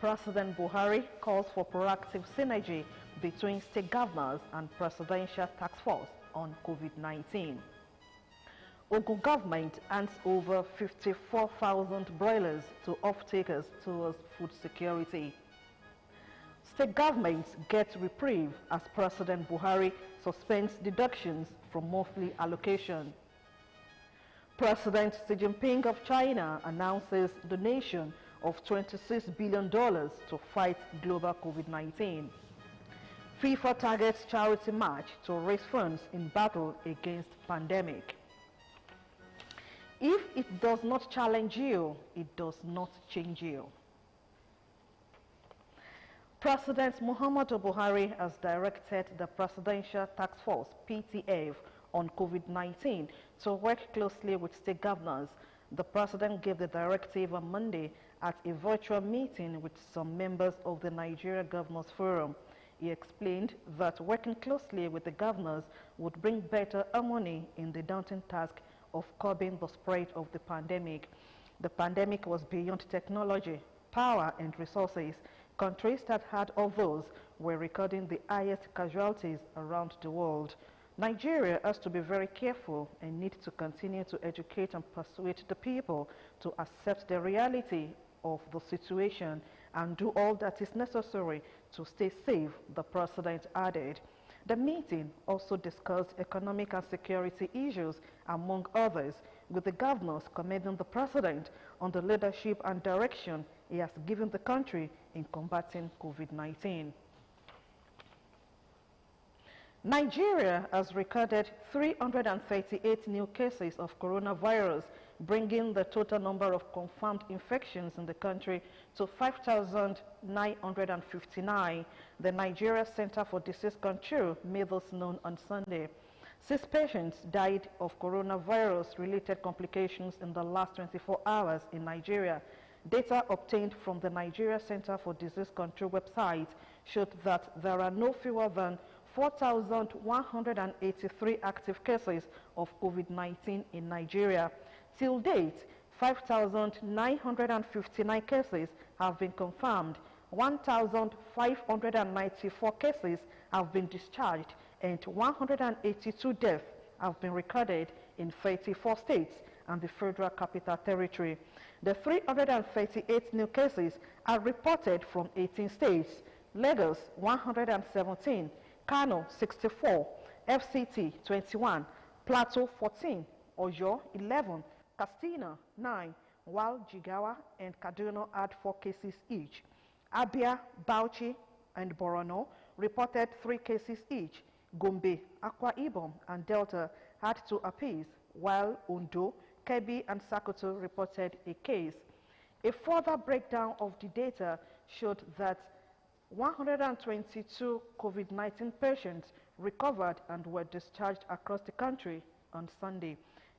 President Buhari calls for proactive synergy between state governors and presidential task force on COVID-19. Ogun government hands over 54,000 broilers to off-takers towards food security. State governments get reprieve as President Buhari suspends deductions from monthly allocation. President Xi Jinping of China announces donation of $26 billion to fight global COVID-19. FIFA targets charity match to raise funds in battle against pandemic. If it does not challenge you, it does not change you. President Muhammadu Buhari has directed the Presidential Task Force, PTF, on COVID-19 to work closely with state governors. The President gave the directive on Monday at a virtual meeting with some members of the Nigeria Governors Forum. He explained that working closely with the governors would bring better harmony in the daunting task of curbing the spread of the pandemic. The pandemic was beyond technology, power and resources. Countries that had all those were recording the highest casualties around the world. Nigeria has to be very careful and need to continue to educate and persuade the people to accept the reality of the situation and do all that is necessary to stay safe, the President added. The meeting also discussed economic and security issues, among others, with the governors commending the President on the leadership and direction he has given the country in combating COVID-19. Nigeria has recorded 338 new cases of coronavirus, bringing the total number of confirmed infections in the country to 5,959. The Nigeria Center for Disease Control made this known on Sunday. 6 patients died of coronavirus-related complications in the last 24 hours in Nigeria. Data obtained from the Nigeria Center for Disease Control website showed that there are no fewer than 4,183 active cases of COVID-19 in Nigeria. Till date, 5,959 cases have been confirmed, 1,594 cases have been discharged, and 182 deaths have been recorded in 34 states and the Federal Capital Territory. The 338 new cases are reported from 18 states: Lagos 117, Kano 64, FCT 21, Plateau 14, Oyo 11, Katsina 9, while Jigawa and Kaduna had 4 cases each. Abia, Bauchi, and Borno reported 3 cases each. Gombe, Akwa Ibom, and Delta had 2 apiece, while Ondo, Kebbi, and Sokoto reported a case. A further breakdown of the data showed that 122 COVID-19 patients recovered and were discharged across the country on Sunday.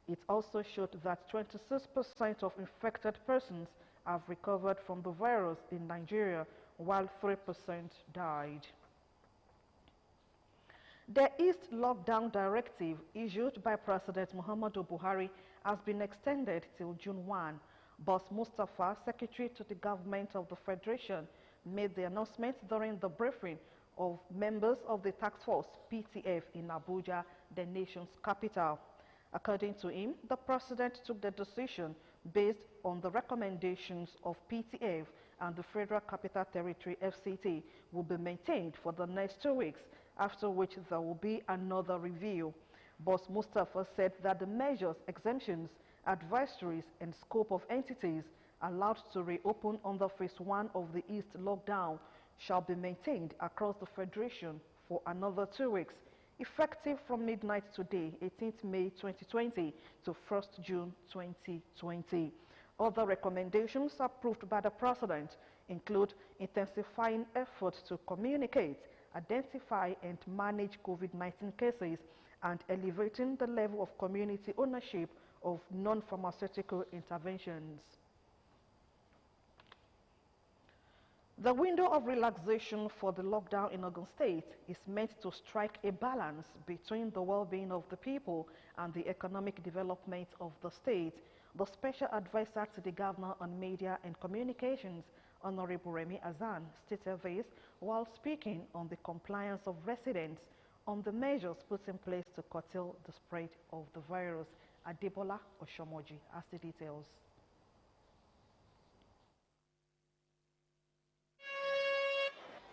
It also showed that 26% of infected persons have recovered from the virus in Nigeria, while 3% died. The East Lockdown Directive issued by President Muhammadu Buhari has been extended till June 1. Boss Mustafa, Secretary to the Government of the Federation, made the announcement during the briefing of members of the Task Force, PTF, in Abuja, the nation's capital. According to him, the President took the decision based on the recommendations of PTF, and the Federal Capital Territory, FCT, will be maintained for the next 2 weeks, after which there will be another review. Boss Mustafa said that the measures, exemptions, advisories, and scope of entities allowed to reopen under Phase 1 of the East lockdown shall be maintained across the Federation for another 2 weeks, effective from midnight today, 18th May 2020 to 1st June 2020. Other recommendations approved by the President include intensifying efforts to communicate, identify and manage COVID-19 cases, and elevating the level of community ownership of non-pharmaceutical interventions. The window of relaxation for the lockdown in Ogun State is meant to strike a balance between the well-being of the people and the economic development of the state. The special advisor to the governor on media and communications, Honorable Remi Azan stated this while speaking on the compliance of residents on the measures put in place to curtail the spread of the virus. Adebola Oshomoji has the details.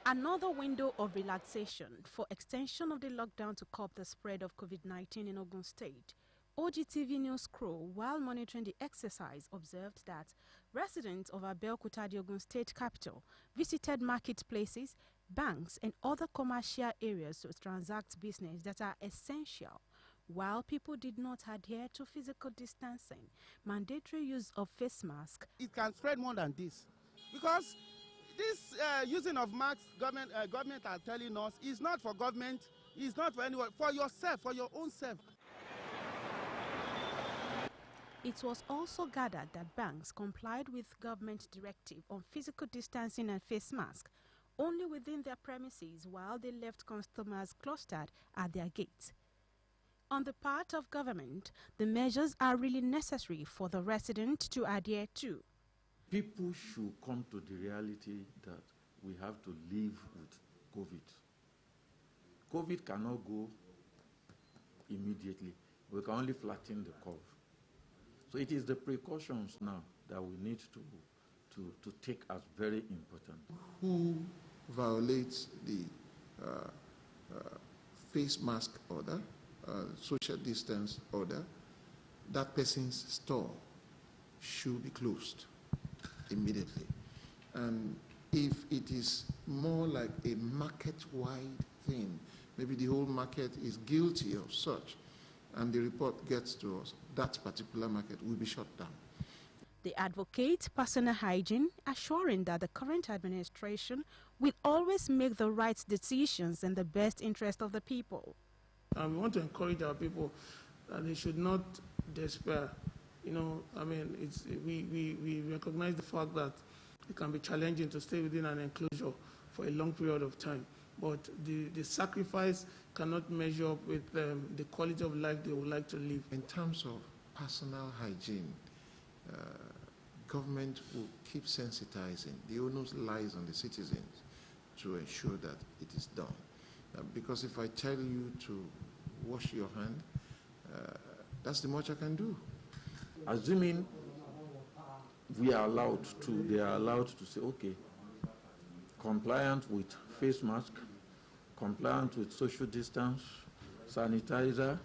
Another window of relaxation for extension of the lockdown to curb the spread of COVID-19 in Ogun State. Ogtv news crew, while monitoring the exercise, observed that residents of Abeokuta, the Ogun State capital, visited marketplaces, banks and other commercial areas to transact business that are essential. While people did not adhere to physical distancing, mandatory use of face masks. It can spread more than this, because this using of masks, government are telling us, is not for government, is not for anyone, for yourself, for your own self. It was also gathered that banks complied with government directive on physical distancing and face masks only within their premises, while they left customers clustered at their gates. On the part of government, the measures are really necessary for the resident to adhere to. People should come to the reality that we have to live with COVID. COVID cannot go immediately. We can only flatten the curve. So it is the precautions now that we need to take as very important. Who violates the face mask order, social distance order, that person's store should be closed immediately. And if it is more like a market-wide thing, maybe the whole market is guilty of such, and the report gets to us, that particular market will be shut down. They advocate personal hygiene, assuring that the current administration will always make the right decisions in the best interest of the people. And we want to encourage our people that they should not despair. You know, I mean, we recognize the fact that it can be challenging to stay within an enclosure for a long period of time. But the sacrifice cannot measure up with the quality of life they would like to live. In terms of personal hygiene, government will keep sensitizing. The onus lies on the citizens to ensure that it is done. Because if I tell you to wash your hand, that's the much I can do. Assuming they are allowed to say, okay, compliant with face mask, compliant with social distance, sanitizer,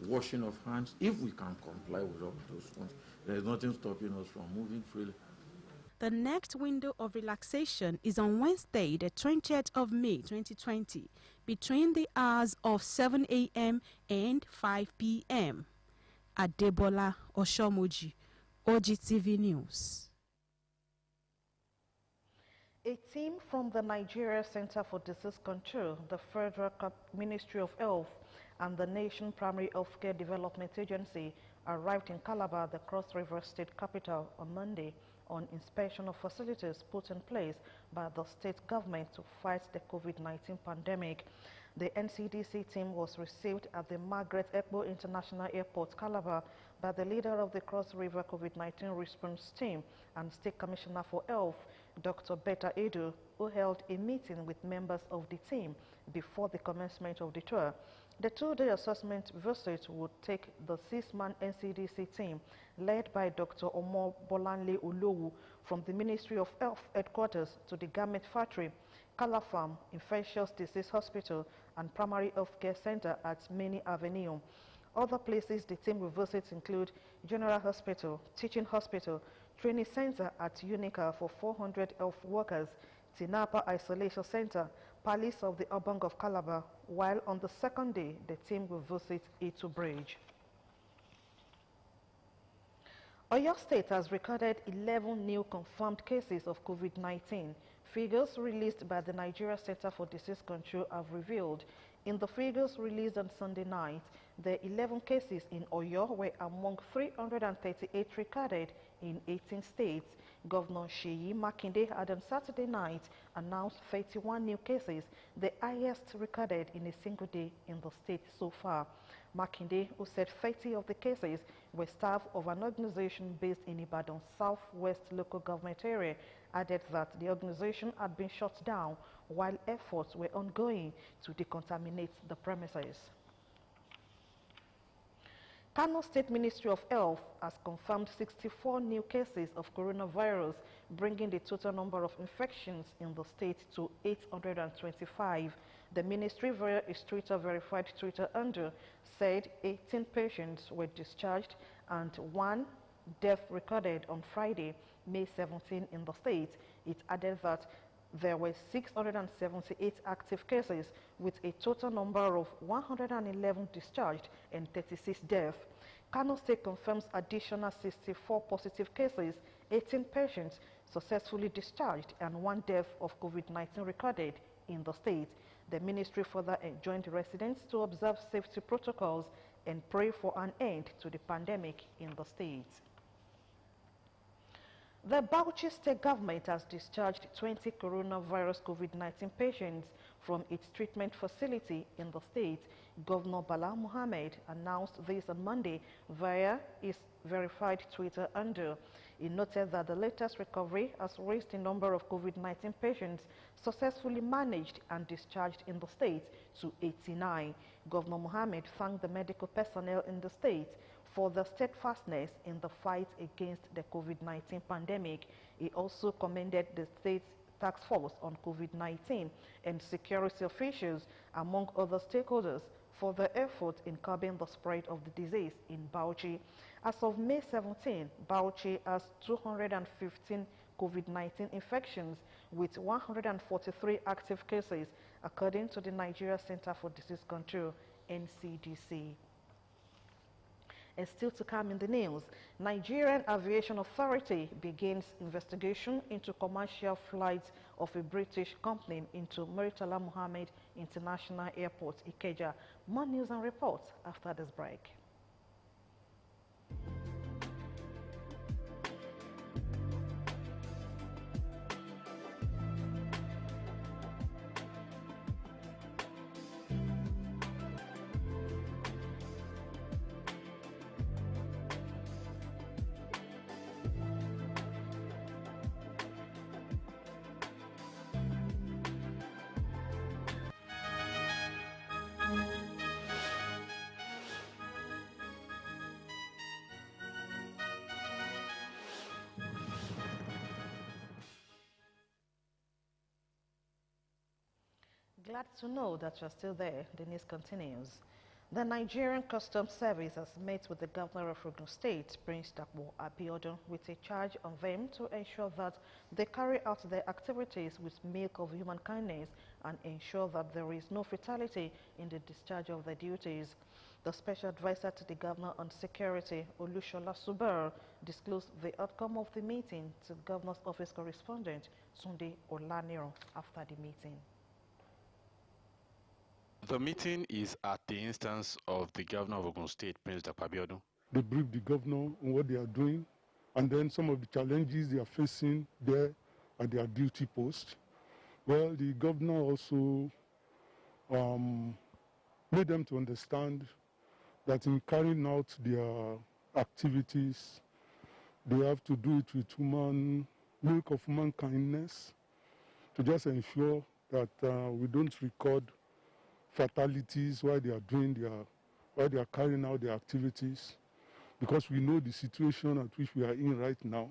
washing of hands. If we can comply with all those ones, there is nothing stopping us from moving freely. The next window of relaxation is on Wednesday, the 20th of May 2020, between the hours of 7 a.m. and 5 p.m. Adebola Oshomoji, Ogtv News. A team from the Nigeria Center for Disease Control, the Federal Ministry of Health, and the Nation Primary Healthcare Development Agency arrived in Calabar, the Cross River State capital, on Monday on inspection of facilities put in place by the state government to fight the COVID-19 pandemic. The NCDC team was received at the Margaret Ekpo International Airport, Calabar, by the leader of the Cross River COVID-19 response team and State Commissioner for Health, Dr. Betta Edu, who held a meeting with members of the team before the commencement of the tour. The two-day assessment visit would take the 6-man NCDC team, led by Dr. Omo Bolanle Olowu, from the Ministry of Health headquarters to the Garment Factory, Calafam Infectious Disease Hospital, and Primary Health Care Center at Many Avenue. Other places the team will visit include General Hospital, Teaching Hospital, Training Center at Unica for 400 health workers, Tinapa Isolation Center, Palace of the Obong of Calabar, while on the second day, the team will visit Itu Bridge. Oyo State has recorded 11 new confirmed cases of COVID-19. Figures released by the Nigeria Center for Disease Control have revealed. In the figures released on Sunday night, the 11 cases in Oyo were among 338 recorded in 18 states. Governor Sheyi Makinde had on Saturday night announced 31 new cases, the highest recorded in a single day in the state so far. Makinde, who said 30 of the cases were staff of an organization based in Ibadan's southwest local government area, added that the organization had been shut down while efforts were ongoing to decontaminate the premises. Kano State Ministry of Health has confirmed 64 new cases of coronavirus, bringing the total number of infections in the state to 825. The ministry, via its verified Twitter handle, said 18 patients were discharged and 1 death recorded on Friday, May 17 in the state. It added that there were 678 active cases with a total number of 111 discharged and 36 deaths. Kano State confirms additional 64 positive cases, 18 patients successfully discharged and 1 death of COVID-19 recorded in the state. The ministry further enjoined residents to observe safety protocols and pray for an end to the pandemic in the state. The Bauchi State government has discharged 20 coronavirus COVID-19 patients from its treatment facility in the state. Governor Bala Mohammed announced this on Monday via his verified Twitter handle. He noted that the latest recovery has raised the number of COVID-19 patients successfully managed and discharged in the state to 89. Governor Mohammed thanked the medical personnel in the state for their steadfastness in the fight against the COVID-19 pandemic. He also commended the state's task force on COVID-19 and security officials, among other stakeholders, for their effort in curbing the spread of the disease in Bauchi. As of May 17, Bauchi has 215 COVID-19 infections with 143 active cases, according to the Nigeria Center for Disease Control, NCDC. And still to come in the news, Nigerian Aviation Authority begins investigation into commercial flights of a British company into Murtala Mohammed International Airport, Ikeja. More news and reports after this break. Glad to know that you're still there. The news continues. The Nigerian Customs Service has met with the Governor of Ogun State, Prince Dakpo Abiodun, with a charge on them to ensure that they carry out their activities with milk of human kindness and ensure that there is no fatality in the discharge of their duties. The Special Advisor to the Governor on Security, Olushola Subar, disclosed the outcome of the meeting to Governor's Office Correspondent Sunday Olaniro after the meeting. The meeting is at the instance of the Governor of Ogun State, Prince Dakpo Abiodun. They briefed the governor on what they are doing and then some of the challenges they are facing there at their duty post. Well, the governor also made them to understand that in carrying out their activities, they have to do it with milk of human kindness to just ensure that we don't record fatalities while they are carrying out their activities, because we know the situation at which we are in right now.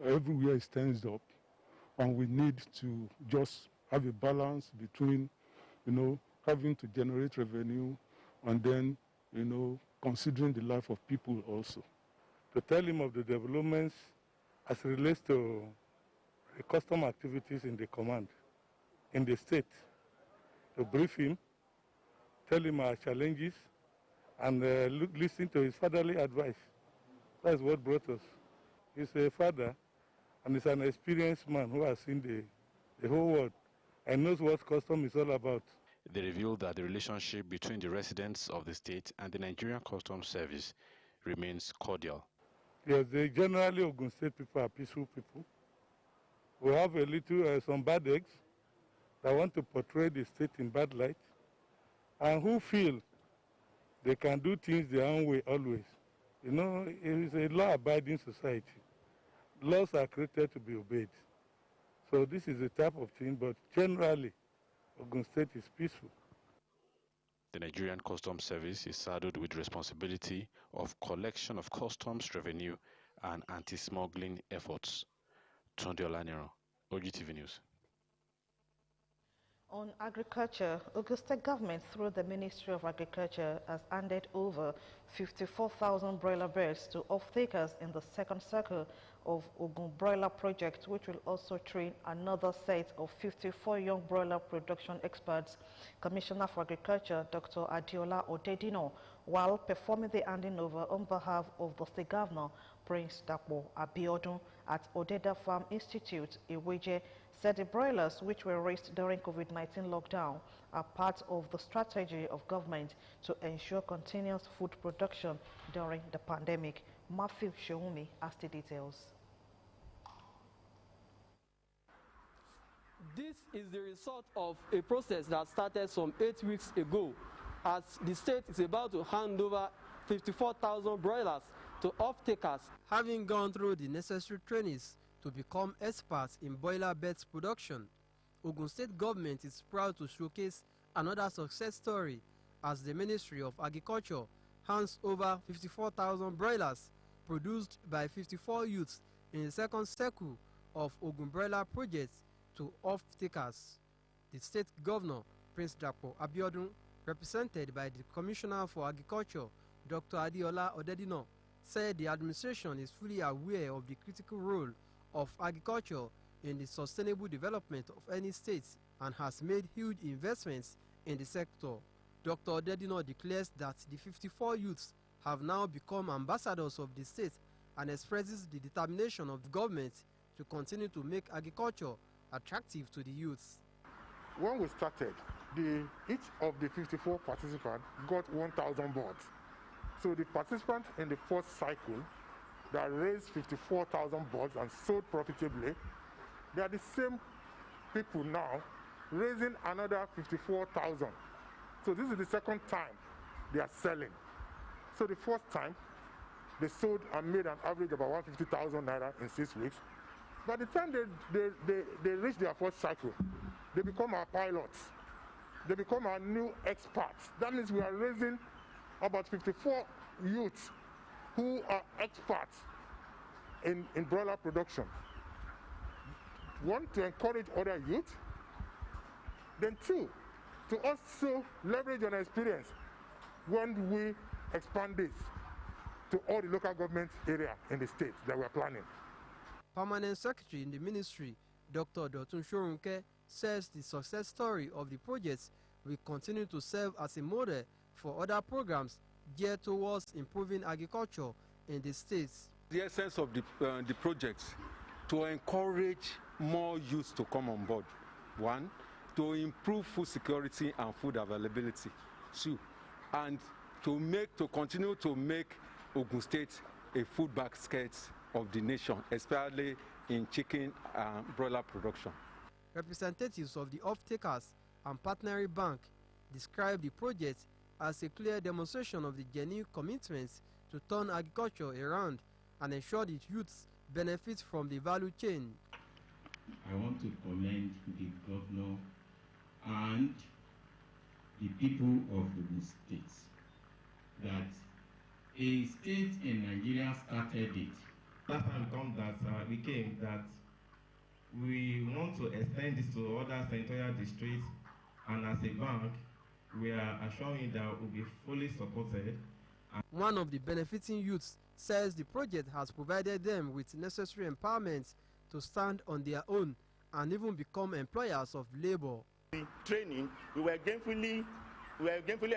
Everywhere is tensed up, and we need to just have a balance between, having to generate revenue and then, considering the life of people also. To tell him of the developments as it relates to the custom activities in the command, in the state, to brief him, tell him our challenges, and listen to his fatherly advice. That's what brought us. He's a father, and he's an experienced man who has seen the whole world and knows what custom is all about. They revealed that the relationship between the residents of the state and the Nigerian Customs Service remains cordial. Yes, generally Ogun State people are peaceful people. We have a little, some bad eggs that want to portray the state in bad light, and who feel They can do things their own way always. You know, it is a law-abiding society. Laws are created to be obeyed. So this is a type of thing, but generally, Ogun State is peaceful. The Nigerian Customs Service is saddled with responsibility of collection of customs revenue and anti-smuggling efforts. Tunde Olaniro, Ogtv News. On agriculture, Ogun State government through the Ministry of Agriculture has handed over 54,000 broiler birds to off-takers in the second circle of Ogun Broiler Project, which will also train another set of 54 young broiler production experts. Commissioner for Agriculture, Dr. Adiola Odedino, while performing the handing over on behalf of the State Governor, Prince Dapo Abiodun, at Odeda Farm Institute, Iweje, said the broilers which were raised during COVID-19 lockdown are part of the strategy of government to ensure continuous food production during the pandemic. Matthew Sheumi has the details. This is the result of a process that started some 8 weeks ago, as the state is about to hand over 54,000 broilers to off-takers, having gone through the necessary trainings to become experts in broiler birds production. Ogun State government is proud to showcase another success story as the Ministry of Agriculture hands over 54,000 broilers produced by 54 youths in the second circle of Ogun Broiler Project to off-takers. The state governor, Prince Dapo Abiodun, represented by the Commissioner for Agriculture, Dr. Adiola Odedino, said the administration is fully aware of the critical role of agriculture in the sustainable development of any state and has made huge investments in the sector. Dr. Odedino declares that the 54 youths have now become ambassadors of the state and expresses the determination of the government to continue to make agriculture attractive to the youths. When we started, each of the 54 participants got 1,000 birds. So the participants in the first cycle that raised 54,000 birds and sold profitably, they are the same people now raising another 54,000. So this is the second time they are selling. So the first time, they sold and made an average of about 150,000 naira in 6 weeks. By the time they reach their first cycle, they become our pilots. They become our new experts. That means we are raising about 54 youths who are experts in broiler production. One, to encourage other youth. Then two, to also leverage on experience when we expand this to all the local government area in the state that we are planning. Permanent Secretary in the Ministry, Dr. Dotun Shorunke, says the success story of the projects will continue to serve as a model for other programs geared towards improving agriculture in the states. The essence of the project to encourage more youth to come on board. One, to improve food security and food availability. Two, and to continue to make Ogun State a food basket of the nation, especially in chicken and broiler production. Representatives of the off-takers and partnering bank described the project as a clear demonstration of the genuine commitments to turn agriculture around and ensure that youths benefit from the value chain. I want to commend the governor and the people of the state that a state in Nigeria started it. Last time that we came that we want to extend this to other senatorial districts, and as a bank, we are assuring that will be fully supported. One of the benefiting youths says the project has provided them with necessary empowerment to stand on their own and even become employers of labor. In training, we were gainfully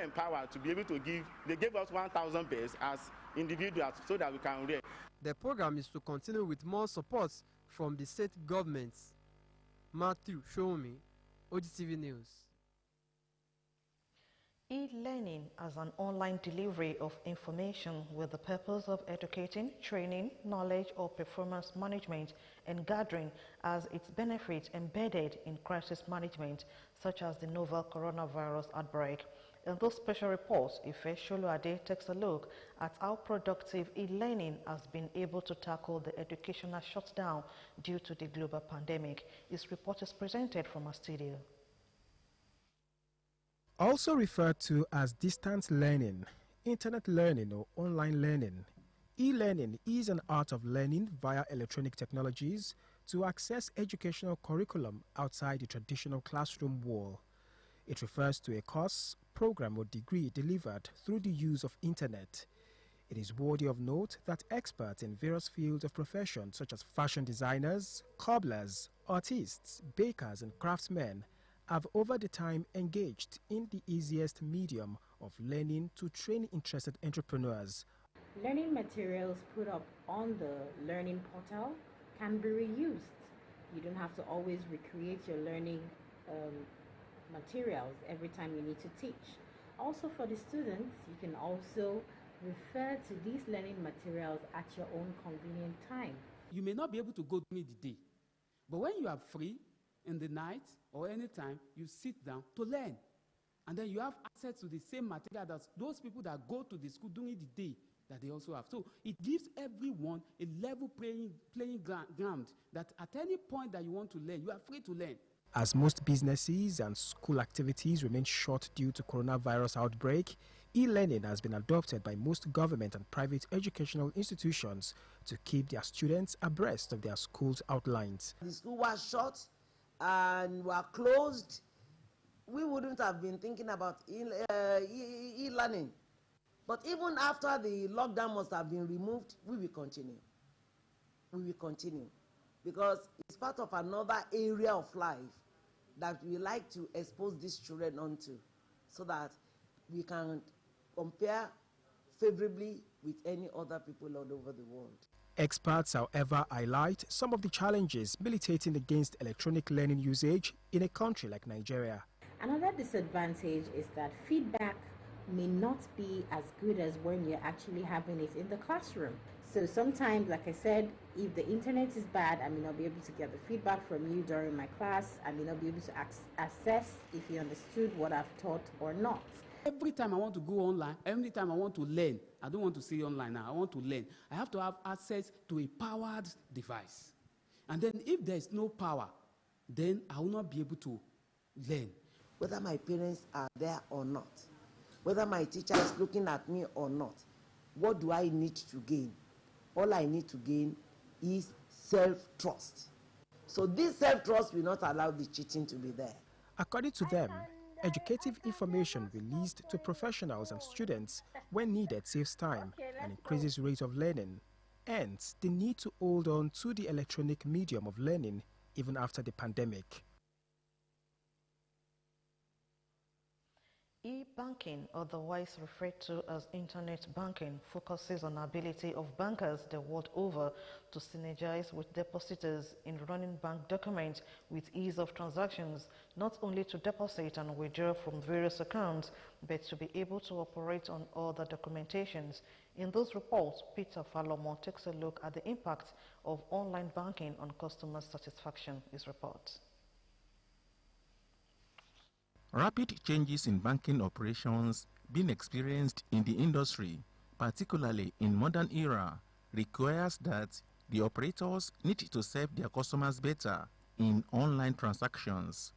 empowered to be able to give. They gave us 1,000 birds as individuals so that we can rear. The program is to continue with more support from the state governments. Matthew Shomi, Ogtv News. E-learning as an online delivery of information with the purpose of educating, training, knowledge or performance management and gathering as its benefits embedded in crisis management such as the novel coronavirus outbreak. In this special report, Ife Sholuade takes a look at how productive e-learning has been able to tackle the educational shutdown due to the global pandemic. His report is presented from our studio. Also referred to as distance learning, internet learning or online learning, e-learning is an art of learning via electronic technologies to access educational curriculum outside the traditional classroom wall. It refers to a course, program or degree delivered through the use of internet. It is worthy of note that experts in various fields of profession such as fashion designers, cobblers, artists, bakers and craftsmen have over the time engaged in the easiest medium of learning to train interested entrepreneurs. Learning materials put up on the learning portal can be reused. You don't have to always recreate your learning materials every time you need to teach. Also for the students, you can also refer to these learning materials at your own convenient time. You may not be able to go during the day, but when you are free in the night or anytime, you sit down to learn. And then you have access to the same material that those people that go to the school during the day that they also have. So it gives everyone a level playing ground that at any point that you want to learn, you are free to learn. As most businesses and school activities remain shut due to coronavirus outbreak, e-learning has been adopted by most government and private educational institutions to keep their students abreast of their school's outlines. The school was shut and were closed. We wouldn't have been thinking about e-learning. But even after the lockdown must have been removed, we will continue. We will continue because it's part of another area of life that we like to expose these children onto so that we can compare favorably with any other people all over the world. Experts, however, highlight some of the challenges militating against electronic learning usage in a country like Nigeria. Another disadvantage is that feedback may not be as good as when you're actually having it in the classroom. So sometimes, like I said, if the internet is bad, I may not be able to get the feedback from you during my class. I may not be able to assess if you understood what I've taught or not. Every time I want to go online, every time I want to learn, I don't want to see online now, I want to learn. I have to have access to a powered device. And then if there is no power, then I will not be able to learn. Whether my parents are there or not, whether my teacher is looking at me or not, what do I need to gain? All I need to gain is self-trust. So this self-trust will not allow the cheating to be there. According to them, educative information released to professionals and students when needed saves time and increases rate of learning. Hence, the need to hold on to the electronic medium of learning even after the pandemic. E-banking, otherwise referred to as internet banking, focuses on the ability of bankers the world over to synergize with depositors in running bank documents with ease of transactions, not only to deposit and withdraw from various accounts, but to be able to operate on other documentations. In this report, Peter Falomo takes a look at the impact of online banking on customer satisfaction. His report. Rapid changes in banking operations being experienced in the industry, particularly in modern era, requires that the operators need to serve their customers better in online transactions.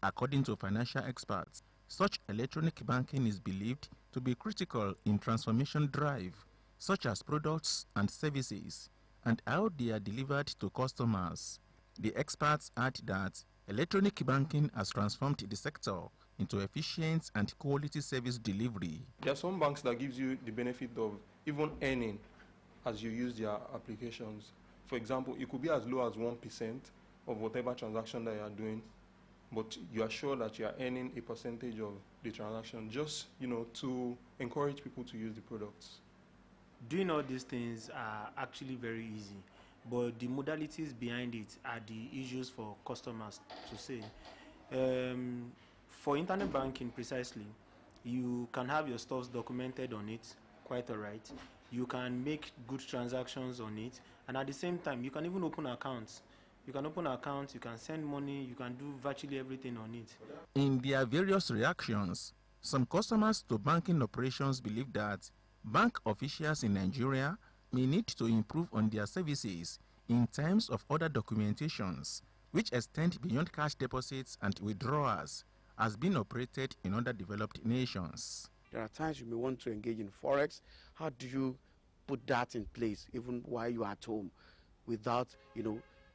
According to financial experts, such electronic banking is believed to be critical in transformation drive, such as products and services, and how they are delivered to customers. The experts add that electronic banking has transformed the sector into efficient and quality service delivery. There are some banks that gives you the benefit of even earning as you use their applications. For example, it could be as low as 1% of whatever transaction that you are doing, but you are sure that you are earning a percentage of the transaction, just to encourage people to use the products. Doing all these things are actually very easy, but the modalities behind it are the issues for customers to say. For internet banking precisely, you can have your stuff documented on it, quite all right. You can make good transactions on it, and at the same time, you can even open accounts. You can open accounts, you can send money, you can do virtually everything on it. In their various reactions, Some customers to banking operations believe that bank officials in Nigeria may need to improve on their services in terms of other documentations, which extend beyond cash deposits and withdrawals, as being operated in other developed nations. There are times you may want to engage in forex. How do you put that in place even while you are at home without,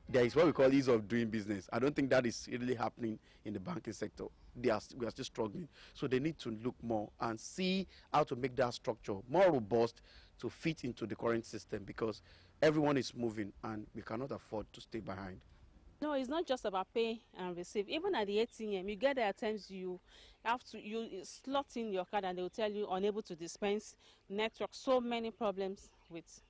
there is what we call ease of doing business. I don't think that is really happening in the banking sector. We are still struggling. So they need to look more and see how to make that structure more robust to fit into the current system, because everyone is moving and we cannot afford to stay behind. No, it's not just about pay and receive. Even at the ATM, you get there at times you slot in your card and they will tell you unable to dispense network. So many problems with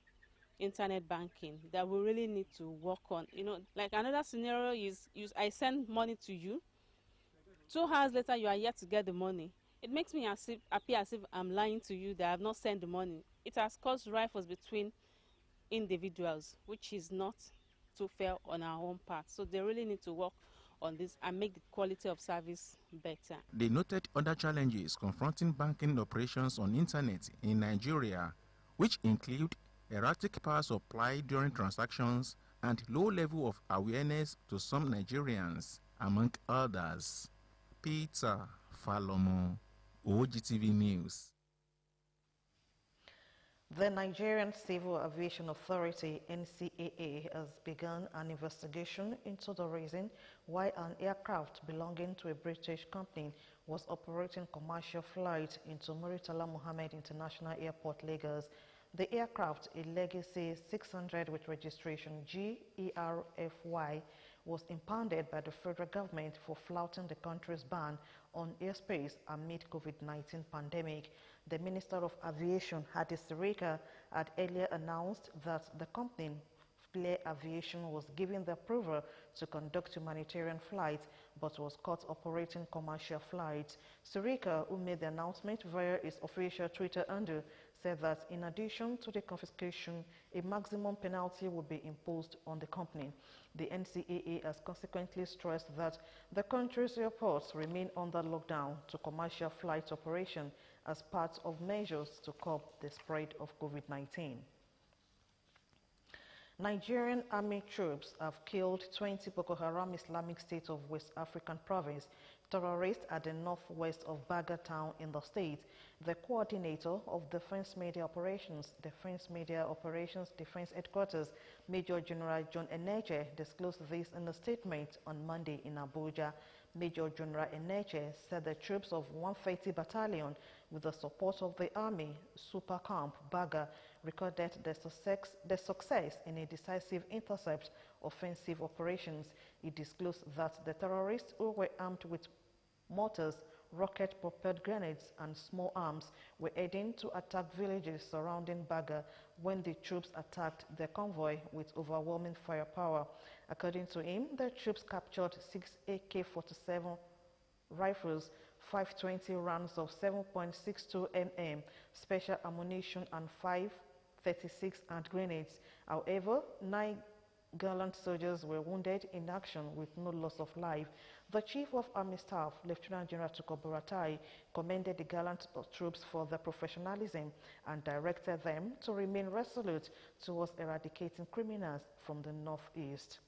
internet banking that we really need to work on. Like another scenario is I send money to you. 2 hours later, you are yet to get the money. It makes me appear as if I'm lying to you that I have not sent the money. It has caused rifles between individuals, which is not too fair on our own part. So they really need to work on this and make the quality of service better. They noted other challenges confronting banking operations on internet in Nigeria, which include erratic power supply during transactions and low level of awareness to some Nigerians, among others. Peter Falomo, Ogtv News. The Nigerian Civil Aviation Authority, NCAA, has begun an investigation into the reason why an aircraft belonging to a British company was operating commercial flights into Murtala Mohammed International Airport, Lagos. The aircraft, a Legacy 600 with registration GERFY, was impounded by the federal government for flouting the country's ban on airspace amid COVID-19 pandemic. The Minister of Aviation, Hadi Sirika, had earlier announced that the company, Flair Aviation, was given the approval to conduct humanitarian flights but was caught operating commercial flights. Sirika, who made the announcement via his official Twitter handle, said that in addition to the confiscation, a maximum penalty would be imposed on the company. The NCAA has consequently stressed that the country's airports remain under lockdown to commercial flight operation as part of measures to curb the spread of COVID-19. Nigerian army troops have killed 20 Boko Haram Islamic State of West African province terrorists at the northwest of Baga town in the state. The coordinator of Defense Media Operations, Defense Headquarters, Major General John Eneche, disclosed this in a statement on Monday in Abuja. Major General Eneche said the troops of 130 Battalion, with the support of the Army Super Camp Baga, recorded the success in a decisive intercept offensive operations. It disclosed that the terrorists, who were armed with mortars, rocket-propelled grenades and small arms, were heading to attack villages surrounding Baga when the troops attacked the convoy with overwhelming firepower. According to him, the troops captured 6 AK-47 rifles, 520 rounds of 7.62 mm special ammunition and 536 hand grenades. However, 9 gallant soldiers were wounded in action with no loss of life. The Chief of Army Staff, Lieutenant General Tuko Buratai, commended the gallant troops for their professionalism and directed them to remain resolute towards eradicating criminals from the northeast.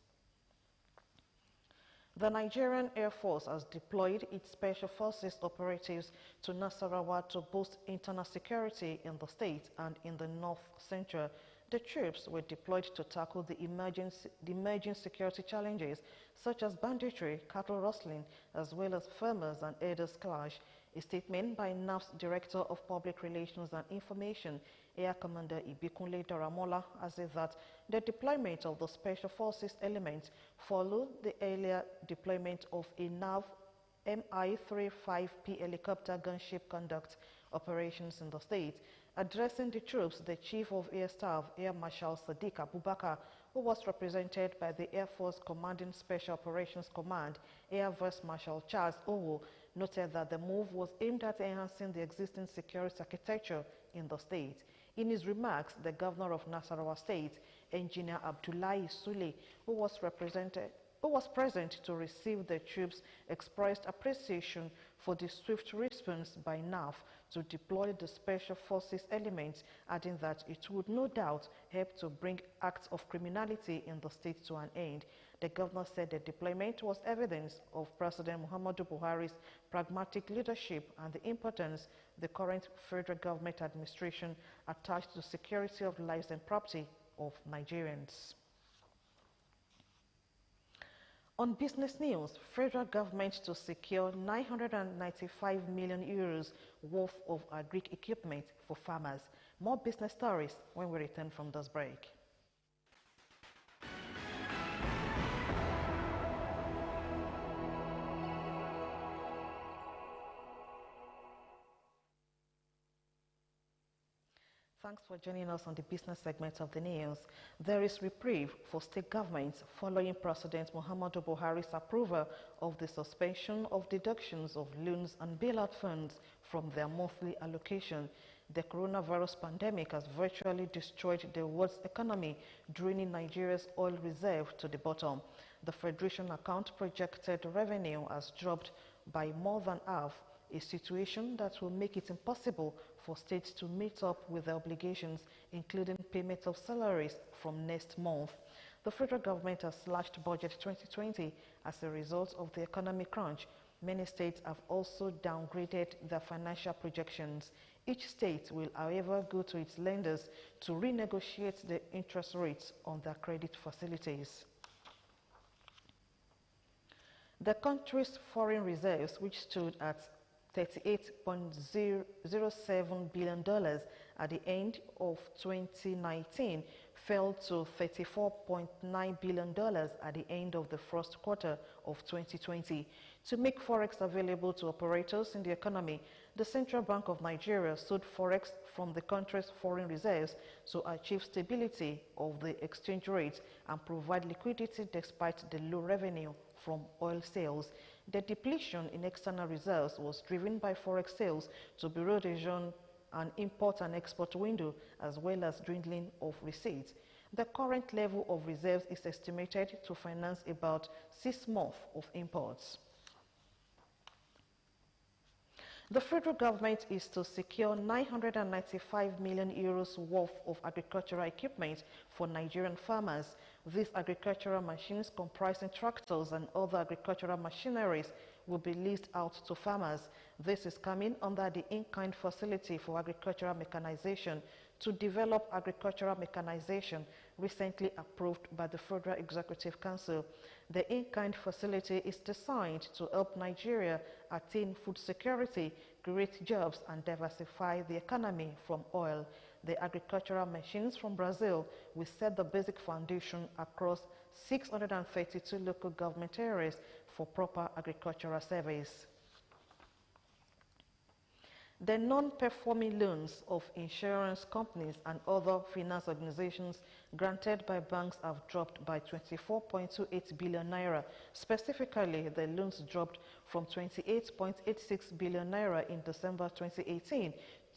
The Nigerian Air Force has deployed its Special Forces operatives to Nasarawa to boost internal security in the state and in the north central. The troops were deployed to tackle the emerging security challenges such as banditry, cattle rustling, as well as farmers and herders clash. A statement by NAF's Director of Public Relations and Information, Air Commander Ibikunle Daramola, has said that the deployment of the Special Forces element followed the earlier deployment of a NAV Mi-35P helicopter gunship conduct operations in the state. Addressing the troops, the Chief of Air Staff, Air Marshal Sadiq Abubakar, who was represented by the Air Force Commanding Special Operations Command, Air Vice Marshal Charles Owo, noted that the move was aimed at enhancing the existing security architecture in the state. In his remarks, the Governor of Nasarawa State, Engineer Abdullahi Sule, who was represented who was present to receive the troops, expressed appreciation for the swift response by NAF to deploy the Special Forces elements, adding that it would no doubt help to bring acts of criminality in the state to an end. The governor said the deployment was evidence of President Muhammadu Buhari's pragmatic leadership and the importance the current federal government administration attached to the security of lives and property of Nigerians. On business news, federal government to secure 995 million euros worth of agri equipment for farmers. More business stories when we return from this break. Thanks for joining us on the business segment of the news. There is reprieve for state governments following President Muhammadu Buhari's approval of the suspension of deductions of loans and bailout funds from their monthly allocation. The coronavirus pandemic has virtually destroyed the world's economy, draining Nigeria's oil reserve to the bottom. The Federation account projected revenue has dropped by more than half, a situation that will make it impossible for states to meet up with their obligations, including payment of salaries from next month. The federal government has slashed budget 2020 as a result of the economic crunch. Many states have also downgraded their financial projections. Each state will, however, go to its lenders to renegotiate the interest rates on their credit facilities. The country's foreign reserves, which stood at $38.07 billion at the end of 2019, fell to $34.9 billion at the end of the first quarter of 2020. To make forex available to operators in the economy, the Central Bank of Nigeria sold forex from the country's foreign reserves to achieve stability of the exchange rate and provide liquidity despite the low revenue from oil sales. The depletion in external reserves was driven by forex sales to Bureau de Change and import and export window, as well as dwindling of receipts. The current level of reserves is estimated to finance about 6 months of imports. The federal government is to secure 995 million euros worth of agricultural equipment for Nigerian farmers. These agricultural machines, comprising tractors and other agricultural machineries, will be leased out to farmers. This is coming under the in-kind facility for agricultural mechanization to develop agricultural mechanization, recently approved by the Federal Executive Council. The in-kind facility is designed to help Nigeria attain food security, create jobs, and diversify the economy from oil. The agricultural machines from Brazil will set the basic foundation across 632 local government areas for proper agricultural service. The non-performing loans of insurance companies and other finance organizations granted by banks have dropped by 24.28 billion naira. Specifically, the loans dropped from 28.86 billion naira in December 2018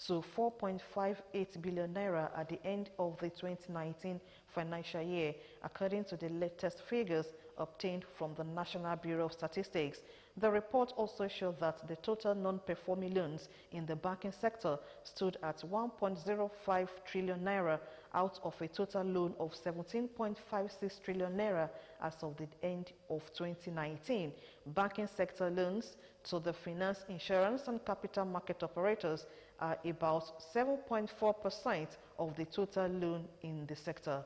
to 4.58 billion naira at the end of the 2019 financial year, according to the latest figures obtained from the National Bureau of Statistics. The report also showed that the total non-performing loans in the banking sector stood at 1.05 trillion naira out of a total loan of 17.56 trillion naira as of the end of 2019. Banking sector loans to the finance, insurance, and capital market operators are about 7.4% of the total loan in the sector.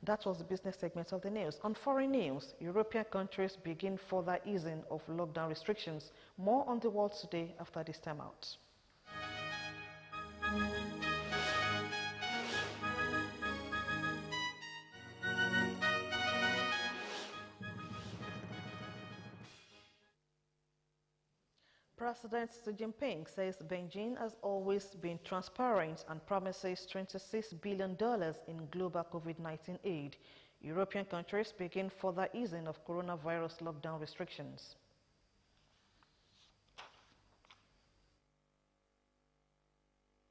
That was the business segment of the news. On foreign news, European countries begin further easing of lockdown restrictions. More on the world today after this time out. President Xi Jinping says Beijing has always been transparent and promises $26 billion in global COVID-19 aid. European countries begin further easing of coronavirus lockdown restrictions.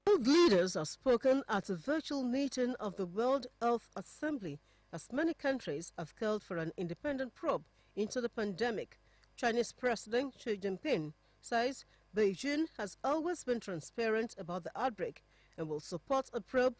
World leaders have spoken at a virtual meeting of the World Health Assembly as many countries have called for an independent probe into the pandemic. Chinese President Xi Jinping says Beijing has always been transparent about the outbreak and will support a probe